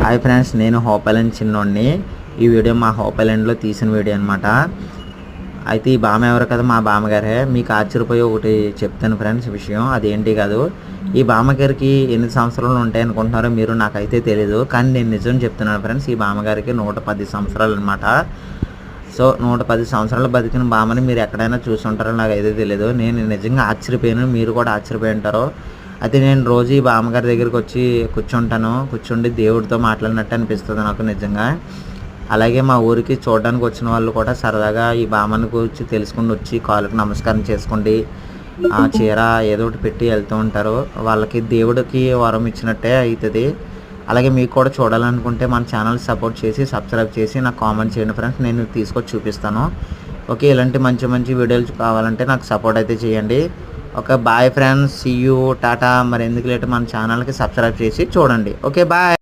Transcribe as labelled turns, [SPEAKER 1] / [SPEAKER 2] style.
[SPEAKER 1] Hi friends, నేను hope island చిన్నోడిని. ఈ video మా హోప్ ఐలాండ్లో తీసిన వీడియో అనమాట. అయితే ఈ బామ్మ ఎవరు కదా, మా బామ్మగారే. మీకు ఆశ్చర్యపోయి ఒకటి చెప్తాను ఫ్రెండ్స్ విషయం. అదేంటి కాదు, ఈ బామ్మగారికి ఎన్ని సంవత్సరాలు ఉంటాయి అనుకుంటున్నారో మీరు, నాకైతే తెలీదు. కానీ నేను నిజం చెప్తున్నాను ఫ్రెండ్స్, ఈ బామ్మగారికి 110 సంవత్సరాలు అనమాట. సో 110 సంవత్సరాలు బతికిన బామ్మని మీరు ఎక్కడైనా చూసుంటారో నాకైతే తెలియదు. నేను నిజంగా ఆశ్చర్యపోయాను, మీరు కూడా ఆశ్చర్యపోయి ఉంటారు. అయితే నేను రోజు ఈ బామ్మగారి దగ్గరికి వచ్చి కూర్చుండి దేవుడితో మాట్లాడినట్టు అనిపిస్తుంది నాకు నిజంగా. అలాగే మా ఊరికి చూడడానికి వచ్చిన వాళ్ళు కూడా సరదాగా ఈ బామ్మని గురించి తెలుసుకుని వచ్చి కాళ్ళకు నమస్కారం చేసుకోండి, ఆ చీర ఏదో ఒకటి పెట్టి వెళ్తూ ఉంటారు. వాళ్ళకి దేవుడికి వరం ఇచ్చినట్టే అవుతుంది. అలాగే మీకు కూడా చూడాలనుకుంటే మన ఛానల్ సపోర్ట్ చేసి సబ్స్క్రైబ్ చేసి నాకు కామెంట్ చేయండి ఫ్రెండ్స్, నేను తీసుకొచ్చి చూపిస్తాను. ఓకే, ఇలాంటి మంచి మంచి వీడియోలు కావాలంటే నాకు సపోర్ట్ అయితే చేయండి. Okay, bye friends, see you, టాటా. మరి ఎందుకు లేట్, మన ఛానల్కి సబ్స్క్రైబ్ చేసి చూడండి. Okay, bye.